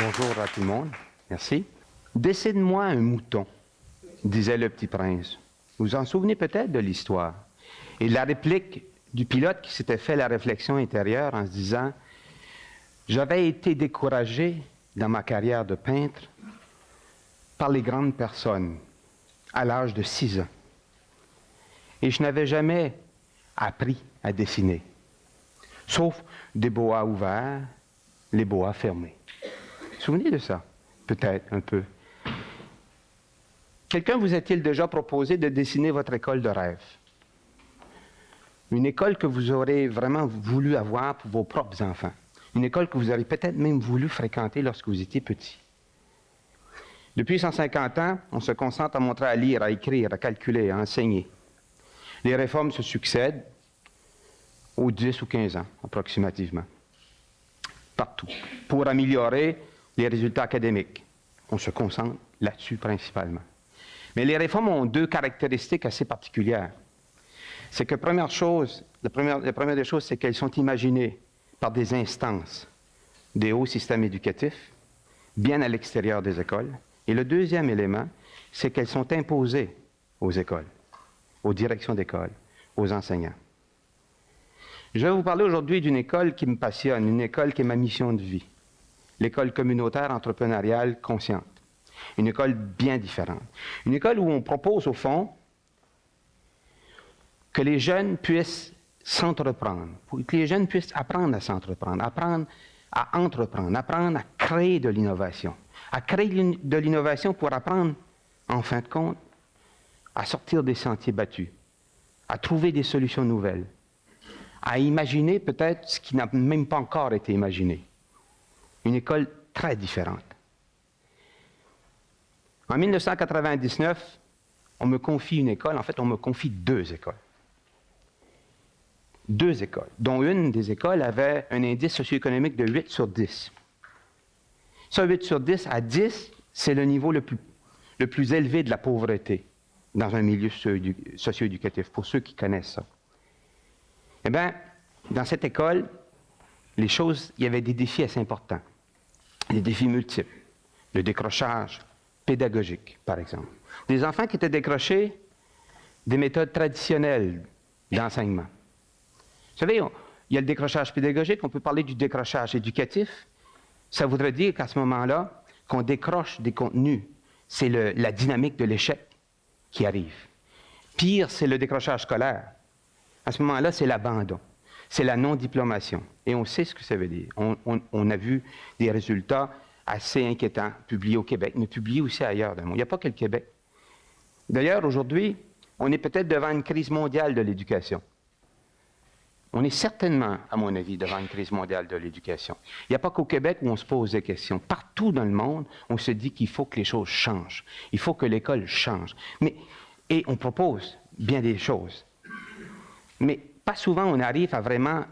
Bonjour à tout le monde. Merci. Décide-moi un mouton, disait le petit prince. Vous vous en souvenez peut-être de l'histoire. Et la réplique du pilote qui s'était fait la réflexion intérieure en se disant « J'avais été découragé dans ma carrière de peintre par les grandes personnes à l'âge de 6 ans. Et je n'avais jamais appris à dessiner, sauf des boas ouverts, les boas fermés. » Vous vous souvenez de ça? Peut-être un peu. Quelqu'un vous a-t-il déjà proposé de dessiner votre école de rêve? Une école que vous aurez vraiment voulu avoir pour vos propres enfants. Une école que vous aurez peut-être même voulu fréquenter lorsque vous étiez petit. Depuis 150 ans, on se concentre à montrer à lire, à écrire, à calculer, à enseigner. Les réformes se succèdent aux 10 ou 15 ans, approximativement. Partout. Pour améliorer les résultats académiques. On se concentre là-dessus principalement. Mais les réformes ont deux caractéristiques assez particulières. C'est que la première des choses, c'est qu'elles sont imaginées par des instances des hauts systèmes éducatifs, bien à l'extérieur des écoles. Et le deuxième élément, c'est qu'elles sont imposées aux écoles, aux directions d'école, aux enseignants. Je vais vous parler aujourd'hui d'une école qui me passionne, une école qui est ma mission de vie. L'école communautaire entrepreneuriale consciente. Une école bien différente. Une école où on propose, au fond, que les jeunes puissent s'entreprendre, que les jeunes puissent apprendre à s'entreprendre, apprendre à entreprendre, apprendre à créer de l'innovation. À créer de l'innovation pour apprendre, en fin de compte, à sortir des sentiers battus, à trouver des solutions nouvelles, à imaginer peut-être ce qui n'a même pas encore été imaginé. Une école très différente. En 1999, on me confie une école, en fait, on me confie deux écoles. Deux écoles, dont une des écoles avait un indice socio-économique de 8 sur 10. Ça, 8 sur 10 à 10, c'est le niveau le plus élevé de la pauvreté dans un milieu socio-éducatif, pour ceux qui connaissent ça. Eh bien, dans cette école, il y avait des défis assez importants. Des défis multiples. Le décrochage pédagogique, par exemple. Des enfants qui étaient décrochés des méthodes traditionnelles d'enseignement. Vous savez, il y a le décrochage pédagogique, on peut parler du décrochage éducatif. Ça voudrait dire qu'à ce moment-là, qu'on décroche des contenus, c'est la dynamique de l'échec qui arrive. Pire, c'est le décrochage scolaire. À ce moment-là, c'est l'abandon. C'est la non-diplomation. Et on sait ce que ça veut dire. On a vu des résultats assez inquiétants publiés au Québec, mais publiés aussi ailleurs dans le monde. Il n'y a pas que le Québec. D'ailleurs, aujourd'hui, on est peut-être devant une crise mondiale de l'éducation. On est certainement, à mon avis, devant une crise mondiale de l'éducation. Il n'y a pas qu'au Québec où on se pose des questions. Partout dans le monde, on se dit qu'il faut que les choses changent. Il faut que l'école change. Et on propose bien des choses. Mais pas souvent on arrive à vraiment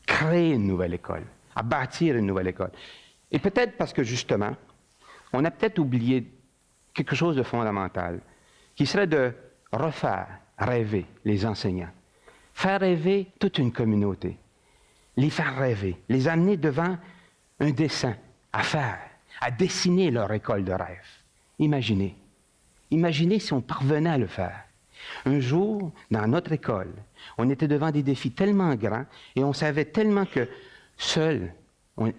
créer une nouvelle école, à bâtir une nouvelle école. Et peut-être parce que, justement, on a peut-être oublié quelque chose de fondamental, qui serait de refaire rêver les enseignants, faire rêver toute une communauté, les faire rêver, les amener devant un dessin à faire, à dessiner leur école de rêve. Imaginez. Imaginez si on parvenait à le faire. Un jour, dans notre école, on était devant des défis tellement grands et on savait tellement que seul,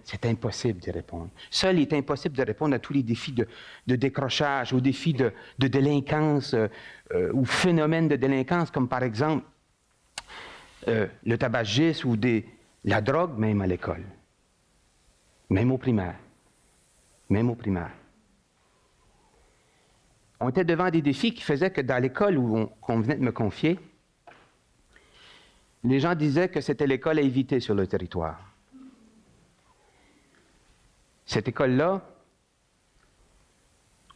c'est impossible d'y répondre. Seul, il est impossible de répondre à tous les défis de décrochage, aux défis de délinquance, ou phénomènes de délinquance, comme par exemple le tabagisme ou la drogue, même à l'école. Même au primaire. Même au primaire. On était devant des défis qui faisaient que dans l'école qu'on venait de me confier, les gens disaient que c'était l'école à éviter sur le territoire. Cette école-là,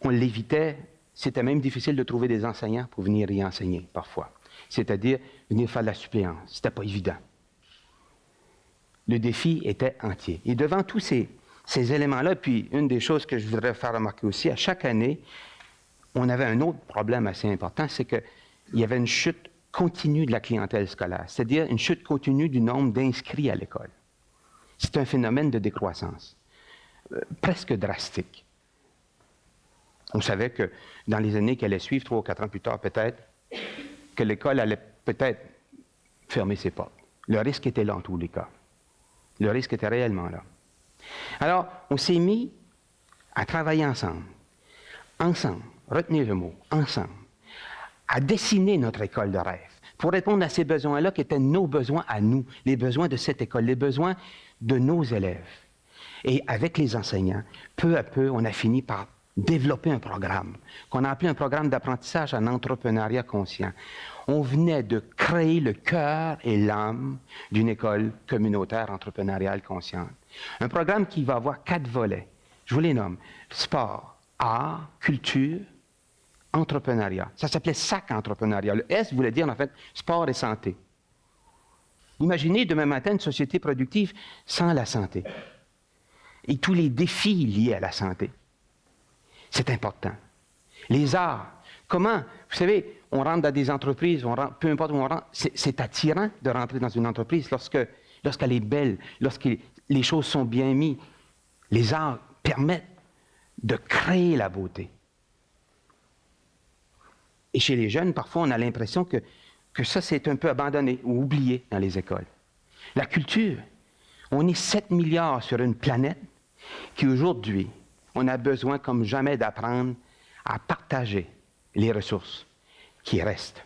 on l'évitait, c'était même difficile de trouver des enseignants pour venir y enseigner, parfois. C'est-à-dire venir faire de la suppléance. C'était pas évident. Le défi était entier. Et devant tous ces éléments-là, puis une des choses que je voudrais faire remarquer aussi, à chaque année, on avait un autre problème assez important, c'est qu'il y avait une chute continue de la clientèle scolaire, c'est-à-dire une chute continue du nombre d'inscrits à l'école. C'est un phénomène de décroissance. presque drastique. On savait que dans les années qui allaient suivre, 3 ou 4 ans plus tard peut-être, que l'école allait peut-être fermer ses portes. Le risque était là en tous les cas. Le risque était réellement là. Alors, on s'est mis à travailler ensemble, retenez le mot, ensemble, à dessiner notre école de rêve, pour répondre à ces besoins-là qui étaient nos besoins à nous, les besoins de cette école, les besoins de nos élèves. Et avec les enseignants, peu à peu, on a fini par développer un programme qu'on a appelé un programme d'apprentissage en entrepreneuriat conscient. On venait de créer le cœur et l'âme d'une école communautaire entrepreneuriale consciente. Un programme qui va avoir 4 volets. Je vous les nomme. Sport, art, culture, entrepreneuriat. Ça s'appelait SAC entrepreneuriat. Le S voulait dire en fait sport et santé. Imaginez demain matin une société productive sans la santé et tous les défis liés à la santé. C'est important. Les arts. Comment? Vous savez, on rentre dans des entreprises, peu importe où on rentre, c'est attirant de rentrer dans une entreprise lorsqu'elle est belle, lorsque les choses sont bien mises. Les arts permettent de créer la beauté. Et chez les jeunes, parfois, on a l'impression que ça, c'est un peu abandonné ou oublié dans les écoles. La culture. On est 7 milliards sur une planète qui, aujourd'hui, on a besoin comme jamais d'apprendre à partager les ressources qui restent.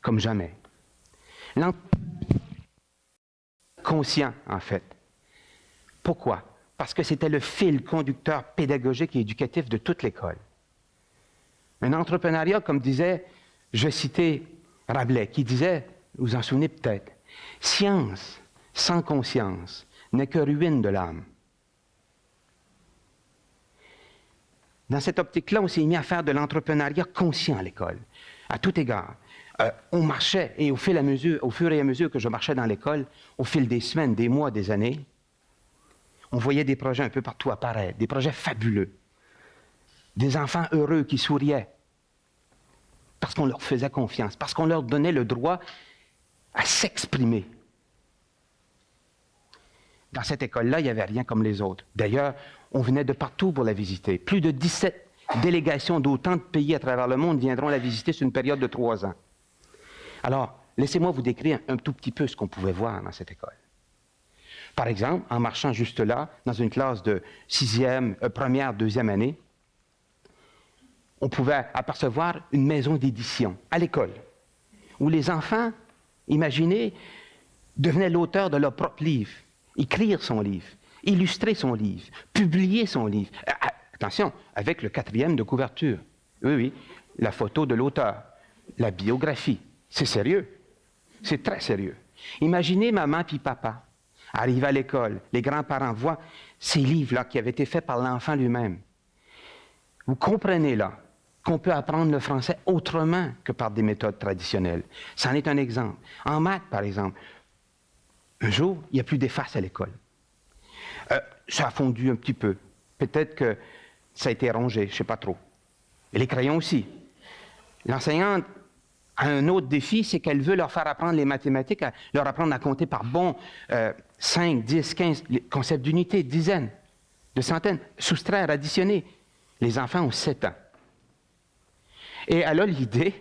Comme jamais. Conscient, en fait. Pourquoi? Parce que c'était le fil conducteur pédagogique et éducatif de toute l'école. Un entrepreneuriat, comme disait, je citais Rabelais, qui disait, vous vous en souvenez peut-être, « Science sans conscience n'est que ruine de l'âme. » Dans cette optique-là, on s'est mis à faire de l'entrepreneuriat conscient à l'école, à tout égard. On marchait, et au fur et à mesure que je marchais dans l'école, au fil des semaines, des mois, des années, on voyait des projets un peu partout apparaître, des projets fabuleux. Des enfants heureux qui souriaient parce qu'on leur faisait confiance, parce qu'on leur donnait le droit à s'exprimer. Dans cette école-là, il n'y avait rien comme les autres. D'ailleurs, on venait de partout pour la visiter. Plus de 17 délégations d'autant de pays à travers le monde viendront la visiter sur une période de 3 ans. Alors, laissez-moi vous décrire un tout petit peu ce qu'on pouvait voir dans cette école. Par exemple, en marchant juste là, dans une classe de première, deuxième année, on pouvait apercevoir une maison d'édition à l'école, où les enfants, imaginez, devenaient l'auteur de leur propre livre, écrire son livre, illustrer son livre, publier son livre. Attention, avec le 4e de couverture. Oui, la photo de l'auteur, la biographie. C'est sérieux. C'est très sérieux. Imaginez maman puis papa arrivent à l'école, les grands-parents voient ces livres-là qui avaient été faits par l'enfant lui-même. Vous comprenez là qu'on peut apprendre le français autrement que par des méthodes traditionnelles. C'en est un exemple. En maths, par exemple, un jour, il n'y a plus d'efface à l'école. Ça a fondu un petit peu. Peut-être que ça a été rongé, je ne sais pas trop. Et les crayons aussi. L'enseignante a un autre défi, c'est qu'elle veut leur faire apprendre les mathématiques, leur apprendre à compter par 5, 10, 15, les concepts d'unité, dizaines, de centaines, soustraire, additionner. Les enfants ont 7 ans. Et elle a l'idée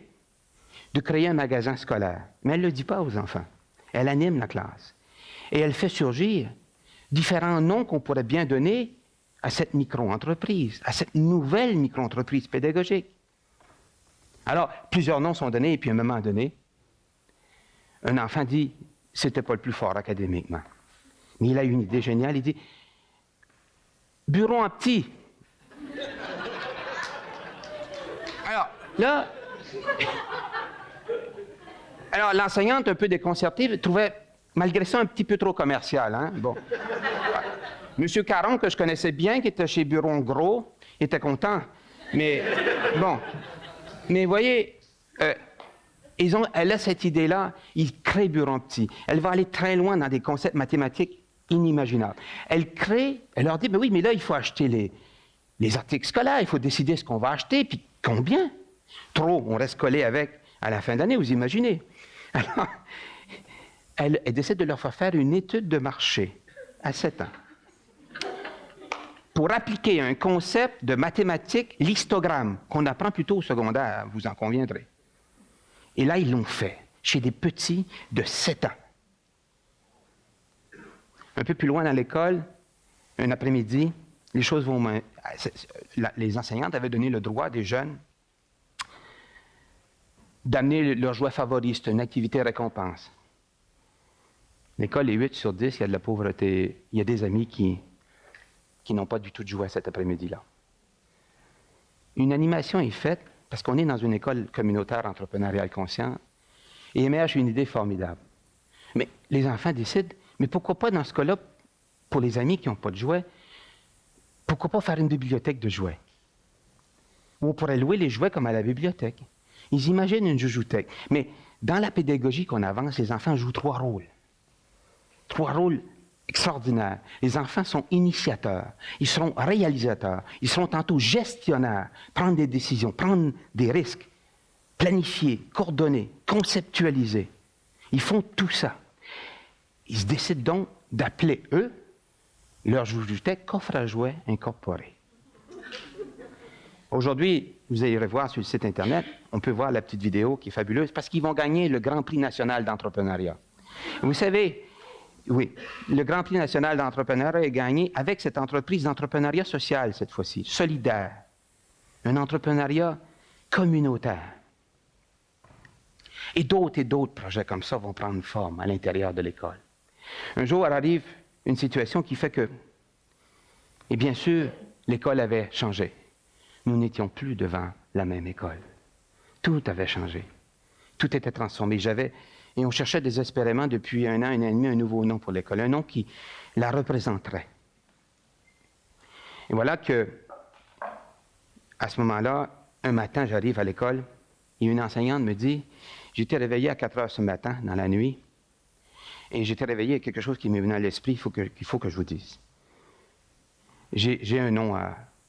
de créer un magasin scolaire. Mais elle ne le dit pas aux enfants. Elle anime la classe. Et elle fait surgir différents noms qu'on pourrait bien donner à cette micro-entreprise, à cette nouvelle micro-entreprise pédagogique. Alors, plusieurs noms sont donnés, et puis à un moment donné, un enfant dit, c'était pas le plus fort académiquement. Mais il a une idée géniale, il dit, bureau en petit. Alors, là, l'enseignante, un peu déconcertée, trouvait, malgré ça, un petit peu trop commercial. Hein? Bon. Monsieur Caron, que je connaissais bien, qui était chez Bureau Gros, était content. Mais, bon. Mais vous voyez, elle a cette idée-là, il crée Bureau Petit. Elle va aller très loin dans des concepts mathématiques inimaginables. Elle leur dit, ben oui, mais là, il faut acheter les articles scolaires, il faut décider ce qu'on va acheter, puis combien? Trop, on reste collé avec à la fin d'année, vous imaginez. Alors, elle décide de leur faire une étude de marché à 7 ans. pour appliquer un concept de mathématiques, l'histogramme, qu'on apprend plutôt au secondaire, vous en conviendrez. Et là, ils l'ont fait, chez des petits de 7 ans. Un peu plus loin dans l'école, un après-midi, les choses vont... Les enseignantes avaient donné le droit des jeunes d'amener leur jouet favori, c'est une activité récompense. L'école est 8 sur 10, il y a de la pauvreté. Il y a des amis qui n'ont pas du tout de jouet cet après-midi-là. Une animation est faite, parce qu'on est dans une école communautaire entrepreneuriale consciente, et émerge une idée formidable. Mais les enfants décident, mais pourquoi pas dans ce cas-là, pour les amis qui n'ont pas de jouets, pourquoi pas faire une bibliothèque de jouets? Où on pourrait louer les jouets comme à la bibliothèque. Ils imaginent une joujouthèque. Mais dans la pédagogie qu'on avance, les enfants jouent 3 rôles. 3 rôles extraordinaires. Les enfants sont initiateurs, ils seront réalisateurs, ils seront tantôt gestionnaires, prendre des décisions, prendre des risques, planifier, coordonner, conceptualiser. Ils font tout ça. Ils se décident donc d'appeler, eux, leur joujouthèque coffre à jouets incorporé. Aujourd'hui, vous irez voir sur le site Internet, on peut voir la petite vidéo qui est fabuleuse, parce qu'ils vont gagner le Grand Prix national d'entrepreneuriat. Vous savez, oui, le Grand Prix national d'entrepreneuriat est gagné avec cette entreprise d'entrepreneuriat social, cette fois-ci, solidaire. Un entrepreneuriat communautaire. Et d'autres projets comme ça vont prendre forme à l'intérieur de l'école. Un jour, arrive une situation qui fait que, et bien sûr, l'école avait changé. Nous n'étions plus devant la même école. Tout avait changé. Tout était transformé. Et on cherchait désespérément depuis 1 an et demi un nouveau nom pour l'école, un nom qui la représenterait. Et voilà que, à ce moment-là, un matin, j'arrive à l'école et une enseignante me dit, j'étais réveillé à 4 heures ce matin, dans la nuit, et j'étais réveillé avec quelque chose qui m'est venu à l'esprit, qu'il faut que je vous dise. J'ai un nom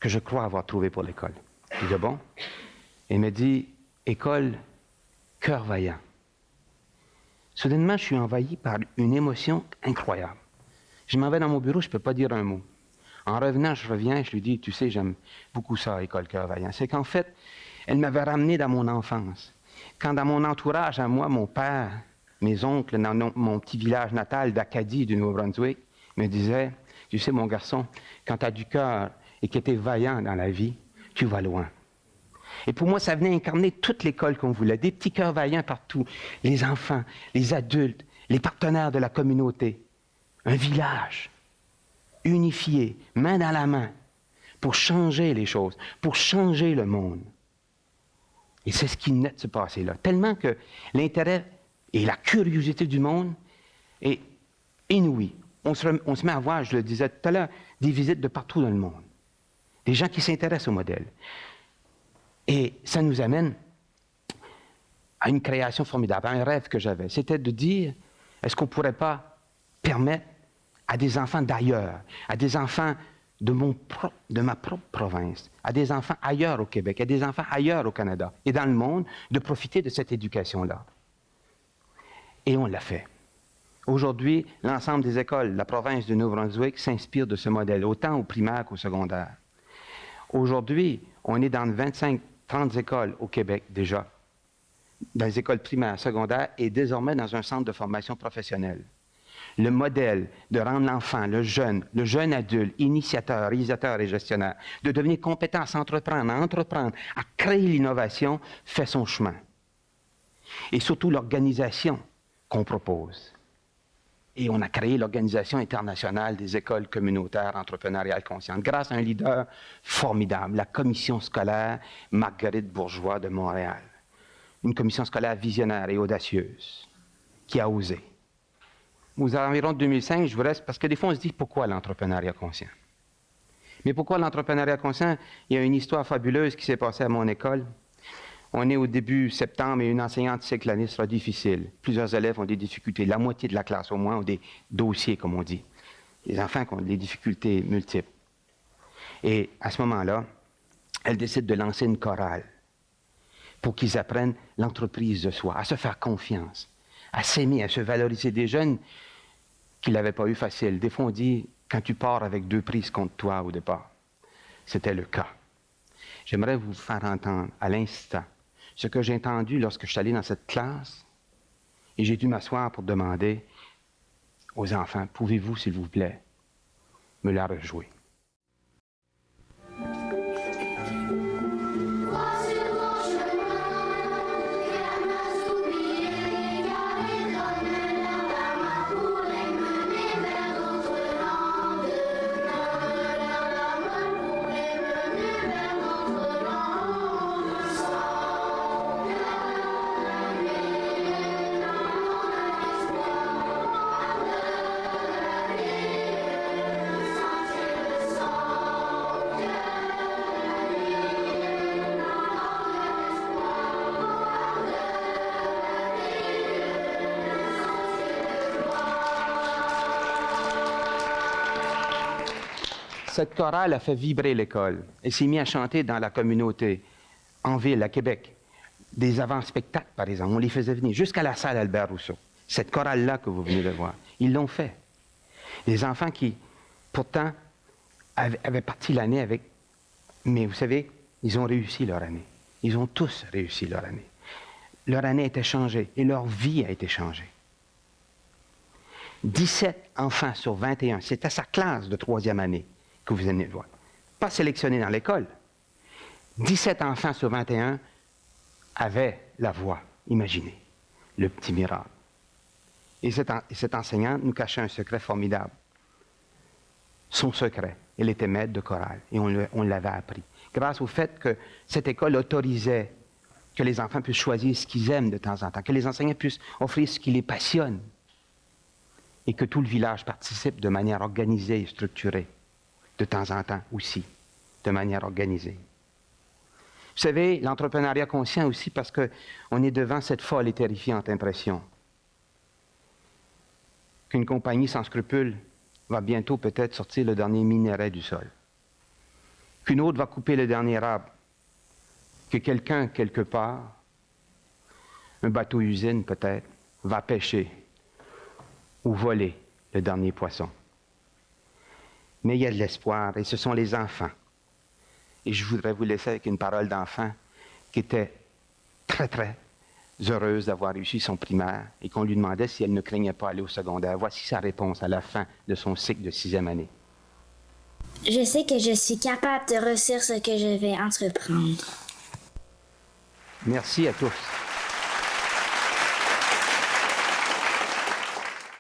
que je crois avoir trouvé pour l'école. Je dis, bon? Elle me dit, école Cœur Vaillant. Soudainement, je suis envahi par une émotion incroyable. Je m'en vais dans mon bureau, je ne peux pas dire un mot. En revenant, je reviens, je lui dis, tu sais, j'aime beaucoup ça, école Cœur Vaillant. C'est qu'en fait, elle m'avait ramené dans mon enfance. Quand dans mon entourage, à moi, mon père, mes oncles, dans mon petit village natal d'Acadie, du Nouveau-Brunswick, me disaient, tu sais, mon garçon, quand tu as du cœur et que tu es vaillant dans la vie, tu vas loin. Et pour moi, ça venait incarner toute l'école qu'on voulait, des petits cœurs vaillants partout, les enfants, les adultes, les partenaires de la communauté, un village unifié, main dans la main, pour changer les choses, pour changer le monde. Et c'est ce qui venait de se passer là. Tellement que l'intérêt et la curiosité du monde est inouïe. On se met à voir, je le disais tout à l'heure, des visites de partout dans le monde. Des gens qui s'intéressent au modèle. Et ça nous amène à une création formidable, à un rêve que j'avais. C'était de dire, est-ce qu'on ne pourrait pas permettre à des enfants d'ailleurs, à des enfants de ma propre province, à des enfants ailleurs au Québec, à des enfants ailleurs au Canada et dans le monde, de profiter de cette éducation-là. Et on l'a fait. Aujourd'hui, l'ensemble des écoles de la province du Nouveau-Brunswick s'inspire de ce modèle, autant au primaire qu'au secondaire. Aujourd'hui, on est dans 25-30 écoles au Québec déjà, dans les écoles primaires, secondaires et désormais dans un centre de formation professionnelle. Le modèle de rendre l'enfant, le jeune adulte, initiateur, réalisateur et gestionnaire, de devenir compétent à s'entreprendre, à entreprendre, à créer l'innovation, fait son chemin. Et surtout l'organisation qu'on propose. Et on a créé l'Organisation internationale des écoles communautaires entrepreneuriales conscientes, grâce à un leader formidable, la commission scolaire Marguerite Bourgeois de Montréal. Une commission scolaire visionnaire et audacieuse, qui a osé. Aux environs de 2005, je vous reste, parce que des fois on se dit, pourquoi l'entrepreneuriat conscient? Mais pourquoi l'entrepreneuriat conscient? Il y a une histoire fabuleuse qui s'est passée à mon école. On est au début septembre et une enseignante sait que l'année sera difficile. Plusieurs élèves ont des difficultés. La moitié de la classe, au moins, ont des dossiers, comme on dit. Les enfants qui ont des difficultés multiples. Et à ce moment-là, elle décide de lancer une chorale pour qu'ils apprennent l'entreprise de soi, à se faire confiance, à s'aimer, à se valoriser. Des jeunes qui ne l'avaient pas eu facile. Des fois, on dit, quand tu pars avec 2 prises contre toi au départ, c'était le cas. J'aimerais vous faire entendre à l'instant ce que j'ai entendu lorsque je suis allé dans cette classe et j'ai dû m'asseoir pour demander aux enfants, pouvez-vous, s'il vous plaît, me la rejouer? Cette chorale a fait vibrer l'école. Elle s'est mise à chanter dans la communauté, en ville, à Québec. Des avant-spectacles, par exemple. On les faisait venir jusqu'à la salle Albert Rousseau. Cette chorale-là que vous venez de voir, ils l'ont fait. Des enfants qui, pourtant, avaient parti l'année avec... Mais vous savez, ils ont réussi leur année. Ils ont tous réussi leur année. Leur année a été changée et leur vie a été changée. 17 enfants sur 21, c'était sa classe de troisième année que vous venez de voir. Pas sélectionnés dans l'école. 17 enfants sur 21 avaient la voix. Imaginez, le petit miracle. Et cet enseignant nous cachait un secret formidable. Son secret, elle était maître de chorale et on l'avait appris. Grâce au fait que cette école autorisait que les enfants puissent choisir ce qu'ils aiment de temps en temps, que les enseignants puissent offrir ce qui les passionne et que tout le village participe de manière organisée et structurée, de temps en temps aussi, de manière organisée. Vous savez, l'entrepreneuriat conscient aussi parce qu'on est devant cette folle et terrifiante impression qu'une compagnie sans scrupules va bientôt peut-être sortir le dernier minerai du sol, qu'une autre va couper le dernier arbre, que quelqu'un, quelque part, un bateau-usine peut-être, va pêcher ou voler le dernier poisson. Mais il y a de l'espoir, et ce sont les enfants. Et je voudrais vous laisser avec une parole d'enfant qui était très, très heureuse d'avoir réussi son primaire et qu'on lui demandait si elle ne craignait pas aller au secondaire. Voici sa réponse à la fin de son cycle de 6e année. Je sais que je suis capable de réussir ce que je vais entreprendre. Merci à tous.